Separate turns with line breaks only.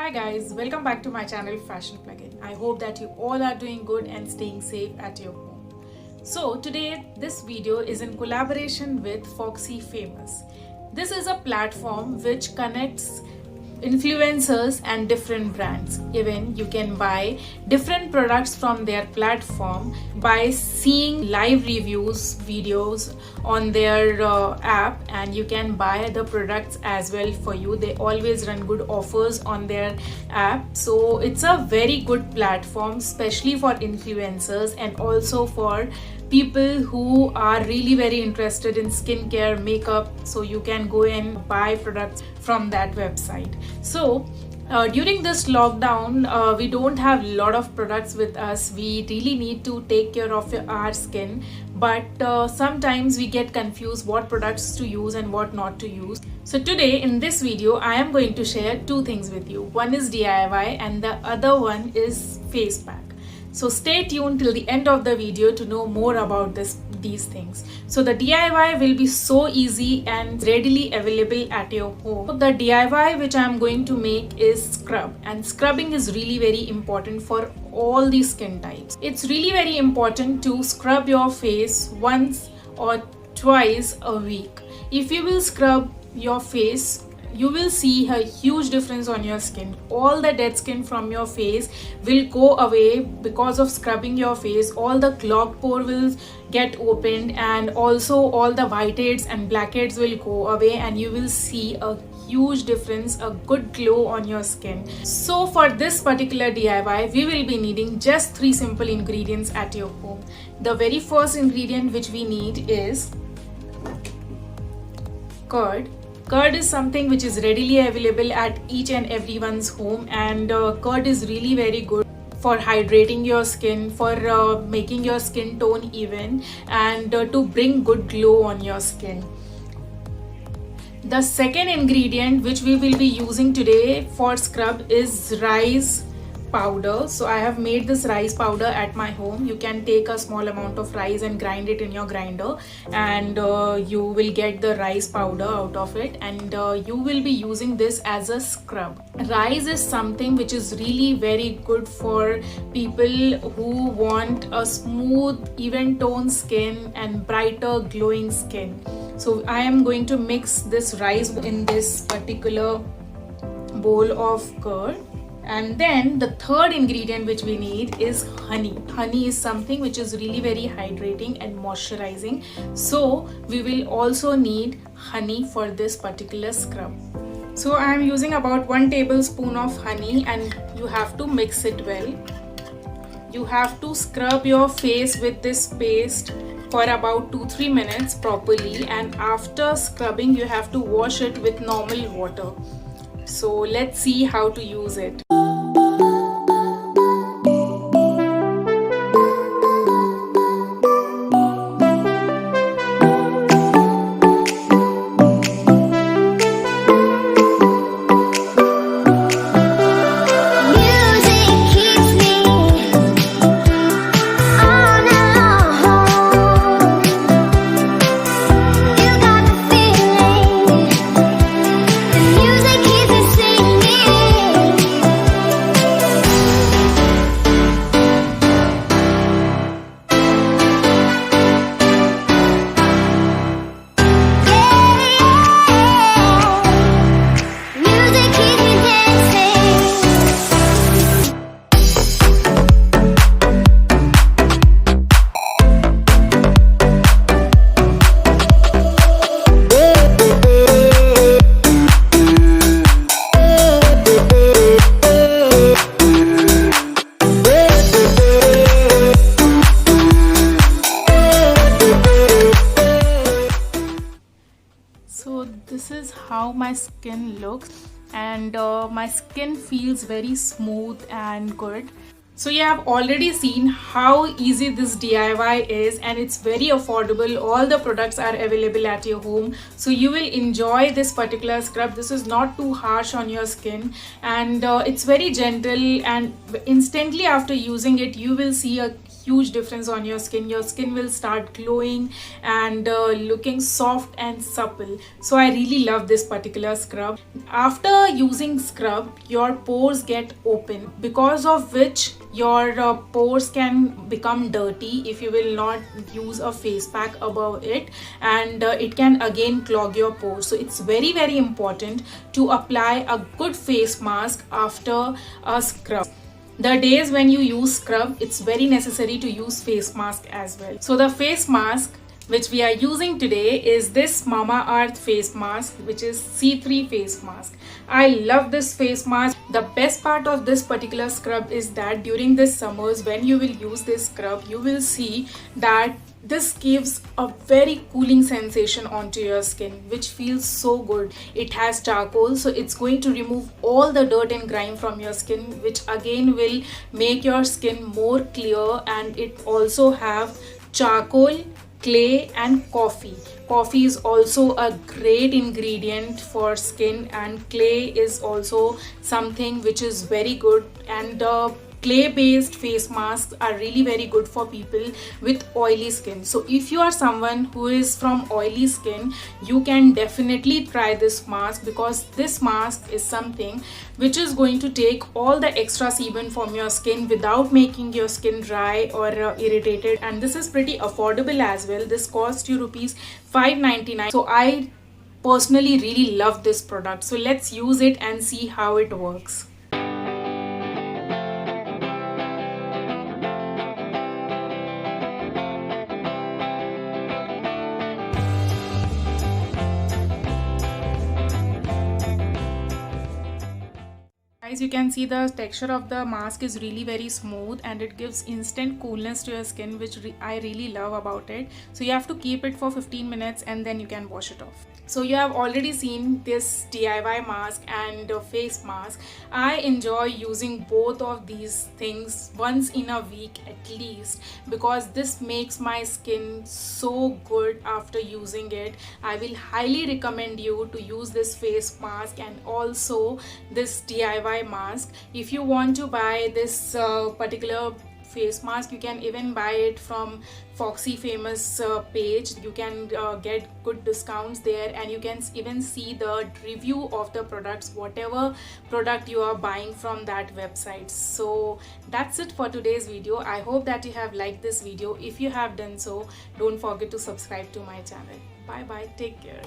Hi guys, welcome back to my channel Fashion Plugin. I hope that you all are doing good and staying safe at your home. So today this video is in collaboration with Foxy Famous. This is a platform which connects influencers and different brands. Even you can buy different products from their platform by seeing live reviews videos on their app, and you can buy the products as well for you. They always run good offers on their app, so it's a very good platform, especially for influencers and also for people who are really very interested in skincare, makeup. So you can go and buy products from that website. So during this lockdown, we don't have a lot of products with us. We really need to take care of our skin, but sometimes we get confused what products to use and what not to use. So today in this video, I am going to share two things with you. One is DIY and the other one is face pack. So stay tuned till the end of the video to know more about these things. So the DIY will be so easy and readily available at your home. So the DIY which I am going to make is scrub, and scrubbing is really very important for all the skin types. It's really very important to scrub your face once or twice a week. If you will scrub your face, you will see a huge difference on your skin. All the dead skin from your face will go away because of scrubbing your face. All the clogged pore will get opened, and also all the whiteheads and blackheads will go away, and you will see a huge difference, a good glow on your skin. So for this particular DIY, we will be needing just 3 simple ingredients at your home. The very first ingredient which we need is curd. Curd is something which is readily available at each and everyone's home, and curd is really very good for hydrating your skin, for making your skin tone even, and to bring good glow on your skin. The second ingredient which we will be using today for scrub is rice powder. So I have made this rice powder at my home. You can take a small amount of rice and grind it in your grinder, and you will get the rice powder out of it, and you will be using this as a scrub. Rice is something which is really very good for people who want a smooth, even tone skin and brighter glowing skin. So I am going to mix this rice in this particular bowl of curd. And then the third ingredient which we need is honey. Honey is something which is really very hydrating and moisturizing. So we will also need honey for this particular scrub. So I am using about 1 tablespoon of honey, and you have to mix it well. You have to scrub your face with this paste for about 2-3 minutes properly, and after scrubbing you have to wash it with normal water. So let's see how to use it. So this is how my skin looks, and my skin feels very smooth and good. So you have already seen how easy this DIY is, and it's very affordable. All the products are available at your home, so you will enjoy this particular scrub. This is not too harsh on your skin, and it's very gentle, and instantly after using it you will see a huge difference on your skin. Your skin will start glowing and looking soft and supple. So I really love this particular scrub. After using scrub, your pores get open, because of which your pores can become dirty if you will not use a face pack above it, and it can again clog your pores. So it's very, very important to apply a good face mask after a scrub. The days when you use scrub, it's very necessary to use face mask as well. So the face mask which we are using today is this Mamaearth face mask, which is C3 face mask. I love this face mask. The best part of this particular scrub is that during this summers, when you will use this scrub, you will see that this gives a very cooling sensation onto your skin, which feels so good. It has charcoal, so it's going to remove all the dirt and grime from your skin, which again will make your skin more clear. And it also have charcoal, clay and coffee. Coffee is also a great ingredient for skin, and clay is also something which is very good. And clay based face masks are really very good for people with oily skin. So if you are someone who is from oily skin, you can definitely try this mask, because this mask is something which is going to take all the extra sebum from your skin without making your skin dry or irritated. And this is pretty affordable as well. This costs you rupees 5.99. So I personally really love this product. So let's use it and see how it works. Guys, you can see the texture of the mask is really very smooth, and it gives instant coolness to your skin, which I really love about it. So you have to keep it for 15 minutes and then you can wash it off. So you have already seen this DIY mask and face mask. I enjoy using both of these things once in a week at least, because this makes my skin so good after using it. I will highly recommend you to use this face mask and also this DIY mask. If you want to buy this particular face mask, you can even buy it from Foxy Famous page. You can get good discounts there, and you can even see the review of the products, whatever product you are buying from that website. So that's it for today's video. I hope that you have liked this video. If you have done so, don't forget to subscribe to my channel. Bye bye, take care.